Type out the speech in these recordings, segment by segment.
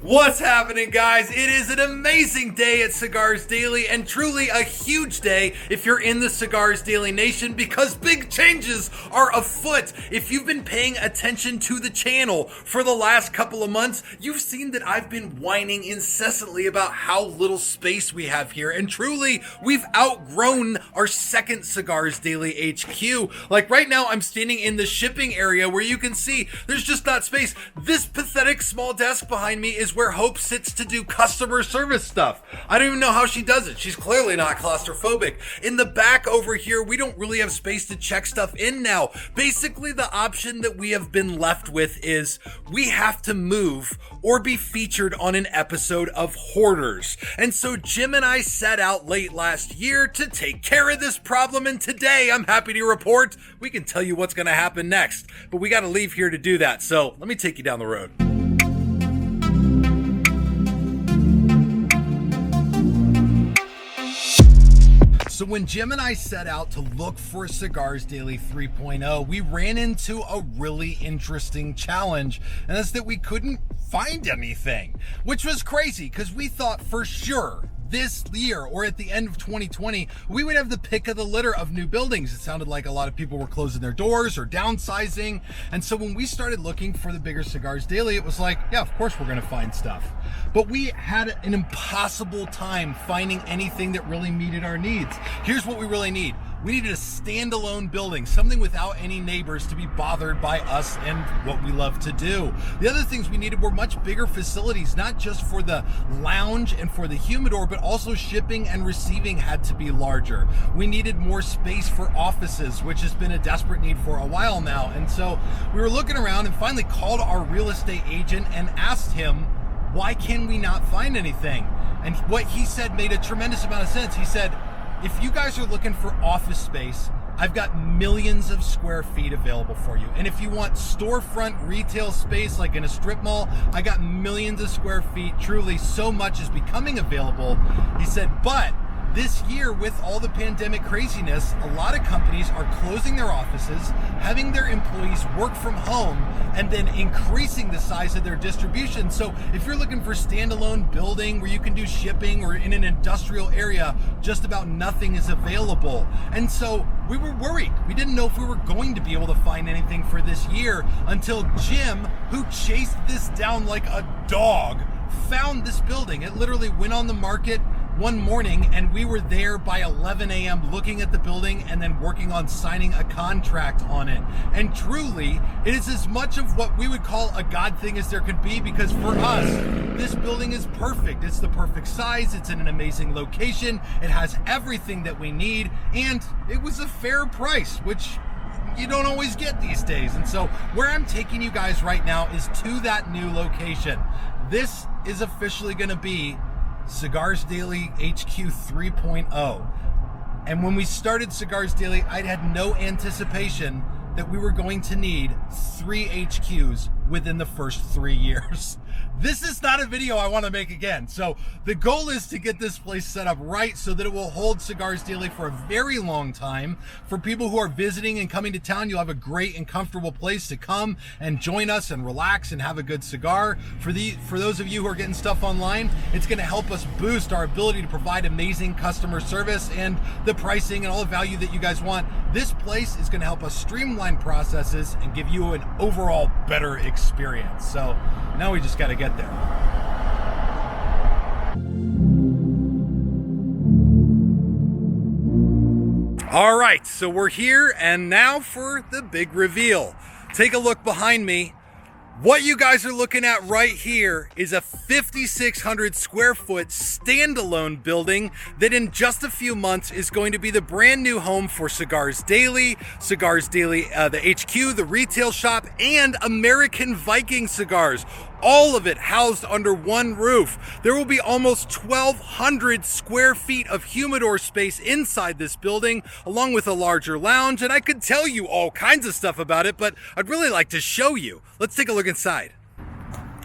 What's happening, guys? It is an amazing day at Cigars Daily, and truly a huge day if you're in the Cigars Daily Nation, because big changes are afoot. If you've been paying attention to the channel for the last couple of months, you've seen that I've been whining incessantly about how little space we have here, and truly, we've outgrown our second Cigars Daily HQ. Like right now, I'm standing in the shipping area where you can see there's just not space. This pathetic small desk behind me is where Hope sits to do customer service stuff. I don't even know how she does it. She's clearly not claustrophobic. In the back over here, we don't really have space to check stuff in now. Basically, the option that we have been left with is we have to move or be featured on an episode of Hoarders. And so Jim and I set out late last year to take care of this problem, and today I'm happy to report we can tell you what's going to happen next. But we got to leave here to do that, so let me take you down the road. So when Jim and I set out to look for Cigars Daily 3.0, we ran into a really interesting challenge, and that's that we couldn't find anything, which was crazy because we thought for sure this year or at the end of 2020, we would have the pick of the litter of new buildings. It sounded like a lot of people were closing their doors or downsizing. And so when we started looking for the bigger Cigars Daily, it was like, yeah, of course we're going to find stuff. But we had an impossible time finding anything that really meted our needs. Here's what we really need. We needed a standalone building, something without any neighbors to be bothered by us and what we love to do. The other things we needed were much bigger facilities, not just for the lounge and for the humidor, but also shipping and receiving had to be larger. We needed more space for offices, which has been a desperate need for a while now. And so we were looking around and finally called our real estate agent and asked him, why can we not find anything? And what he said made a tremendous amount of sense. He said, if you guys are looking for office space, I've got millions of square feet available for you. And if you want storefront retail space like in a strip mall, I got millions of square feet. Truly, so much is becoming available. He said, but this year, with all the pandemic craziness, a lot of companies are closing their offices, having their employees work from home, and then increasing the size of their distribution. So if you're looking for standalone building where you can do shipping or in an industrial area, just about nothing is available. And so we were worried. We didn't know if we were going to be able to find anything for this year until Jim, who chased this down like a dog, found this building. It literally went on the market one morning, and we were there by 11 a.m. looking at the building and then working on signing a contract on it. And truly, it is as much of what we would call a God thing as there could be, because for us, this building is perfect. It's the perfect size. It's in an amazing location. It has everything that we need, and it was a fair price, which you don't always get these days. And so where I'm taking you guys right now is to that new location. This is officially going to be Cigars Daily HQ 3.0. And when we started Cigars Daily, I had no anticipation that we were going to need 3 HQs within the first 3 years. This is not a video I want to make again. So the goal is to get this place set up right so that it will hold Cigars Daily for a very long time. For people who are visiting and coming to town, you'll have a great and comfortable place to come and join us and relax and have a good cigar. For those of you who are getting stuff online, it's going to help us boost our ability to provide amazing customer service and the pricing and all the value that you guys want. This place is going to help us streamline processes and give you an overall better experience. So now we just got to get there. All right, so we're here, and now for the big reveal. Take a look behind me. What you guys are looking at right here is a 5,600 square foot standalone building that in just a few months is going to be the brand new home for Cigars Daily, the HQ, the retail shop, and American Viking Cigars. All of it housed under one roof. There will be almost 1,200 square feet of humidor space inside this building, along with a larger lounge, and I could tell you all kinds of stuff about it, but I'd really like to show you. Let's take a look inside.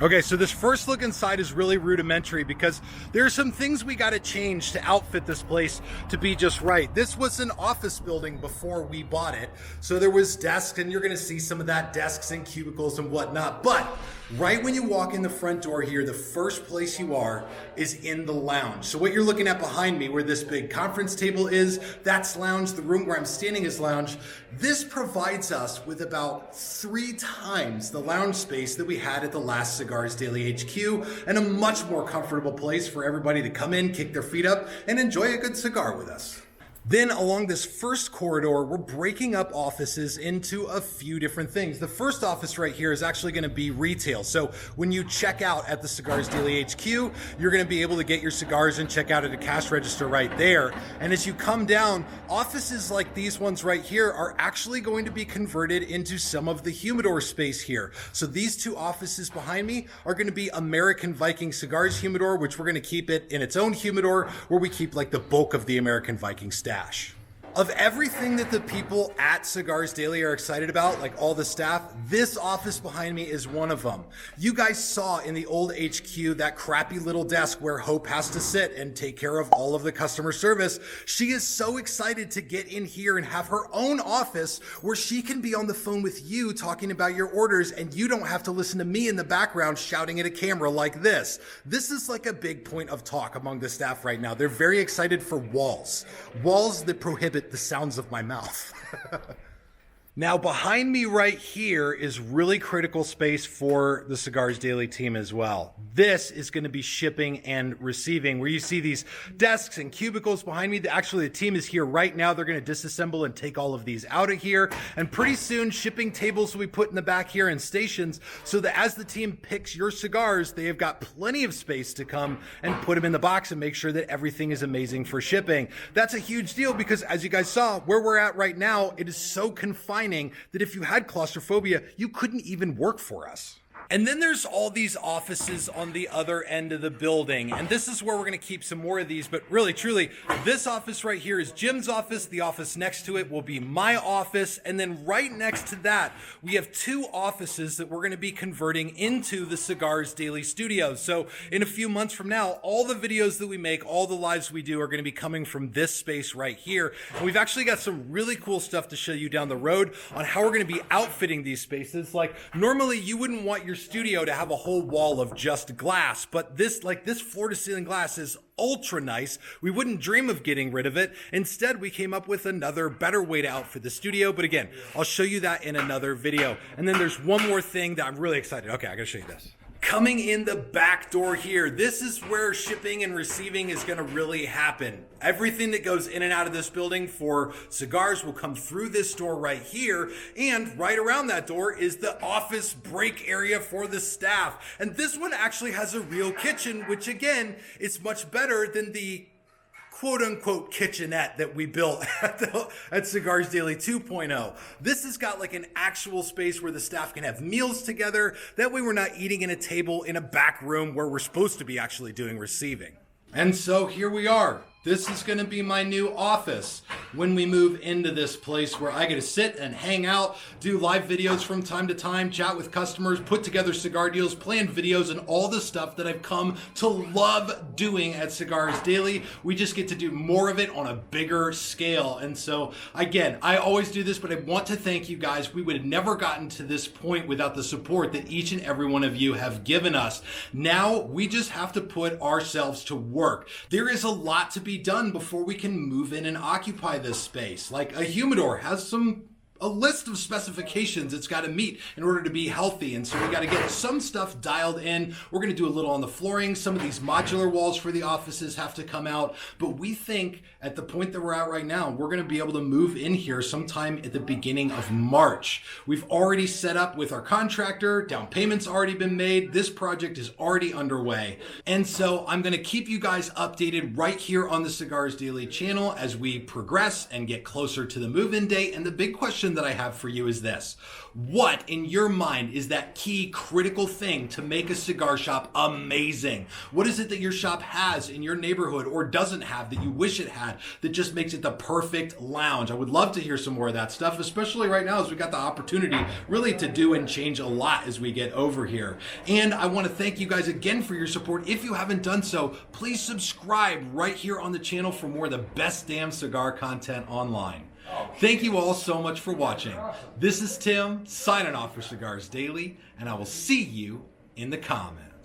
Okay, so this first look inside is really rudimentary because there are some things we got to change to outfit this place to be just right. This was an office building before we bought it, so there was desks, and you're going to see some of that, desks and cubicles and whatnot. But Right when you walk in the front door here, the first place you are is in the lounge. So what you're looking at behind me, where this big conference table is, that's lounge. The room where I'm standing is lounge. This provides us with about 3 times the lounge space that we had at the last Cigars Daily HQ, and a much more comfortable place for everybody to come in, kick their feet up, and enjoy a good cigar with us. Then along this first corridor, we're breaking up offices into a few different things. The first office right here is actually going to be retail. So when you check out at the Cigars Daily HQ, you're going to be able to get your cigars and check out at a cash register right there. And as you come down, offices like these ones right here are actually going to be converted into some of the humidor space here. So these 2 offices behind me are going to be American Viking Cigars humidor, which we're going to keep it in its own humidor, where we keep like the bulk of the American Viking stash. Of everything that the people at Cigars Daily are excited about, like all the staff, this office behind me is one of them. You guys saw in the old HQ that crappy little desk where Hope has to sit and take care of all of the customer service. She is so excited to get in here and have her own office where she can be on the phone with you talking about your orders, and you don't have to listen to me in the background shouting at a camera like this. This is like a big point of talk among the staff right now. They're very excited for walls that prohibit the sounds of my mouth. Now behind me right here is really critical space for the Cigars Daily team as well. This is going to be shipping and receiving, where you see these desks and cubicles behind me. Actually, the team is here right now. They're going to disassemble and take all of these out of here. And pretty soon, shipping tables will be put in the back here and stations, so that as the team picks your cigars, they have got plenty of space to come and put them in the box and make sure that everything is amazing for shipping. That's a huge deal because, as you guys saw, where we're at right now, it is so confining that if you had claustrophobia, you couldn't even work for us. And then there's all these offices on the other end of the building. And this is where we're going to keep some more of these. But really, truly, this office right here is Jim's office. The office next to it will be my office. And then right next to that, we have 2 offices that we're going to be converting into the Cigars Daily Studios. So in a few months from now, all the videos that we make, all the lives we do are going to be coming from this space right here. And we've actually got some really cool stuff to show you down the road on how we're going to be outfitting these spaces. Like, normally you wouldn't want your studio to have a whole wall of just glass, but this floor to ceiling glass is ultra nice. We wouldn't dream of getting rid of it. Instead, we came up with another better way to outfit the studio. But again, I'll show you that in another video. And then there's one more thing that I'm really excited. Okay, I gotta show you this. Coming in the back door here, this is where shipping and receiving is going to really happen. Everything that goes in and out of this building for cigars will come through this door right here, and right around that door is the office break area for the staff. And this one actually has a real kitchen, which again is much better than the quote-unquote kitchenette that we built at Cigars Daily 2.0. This has got like an actual space where the staff can have meals together. That way we're not eating in a table in a back room where we're supposed to be actually doing receiving. And so here we are. This is going to be my new office when we move into this place where I get to sit and hang out, do live videos from time to time, chat with customers, put together cigar deals, plan videos, and all the stuff that I've come to love doing at Cigars Daily. We just get to do more of it on a bigger scale. And so, again, I always do this, but I want to thank you guys. We would have never gotten to this point without the support that each and every one of you have given us. Now, we just have to put ourselves to work. There is a lot to be done before we can move in and occupy this space. Like, a humidor has a list of specifications it's got to meet in order to be healthy. And so we got to get some stuff dialed in. We're going to do a little on the flooring. Some of these modular walls for the offices have to come out. But we think at the point that we're at right now, we're going to be able to move in here sometime at the beginning of March. We've already set up with our contractor. Down payment's already been made. This project is already underway. And so I'm going to keep you guys updated right here on the Cigars Daily channel as we progress and get closer to the move-in date. And the big question that I have for you is this: what in your mind is that key critical thing to make a cigar shop amazing? What is it that your shop has in your neighborhood or doesn't have that you wish it had that just makes it the perfect lounge? I would love to hear some more of that stuff, especially right now as we got the opportunity really to do and change a lot as we get over here. And I want to thank you guys again for your support. If you haven't done so, please subscribe right here on the channel for more of the best damn cigar content online. Thank you all so much for watching. This is Tim, signing off for Cigars Daily, and I will see you in the comments.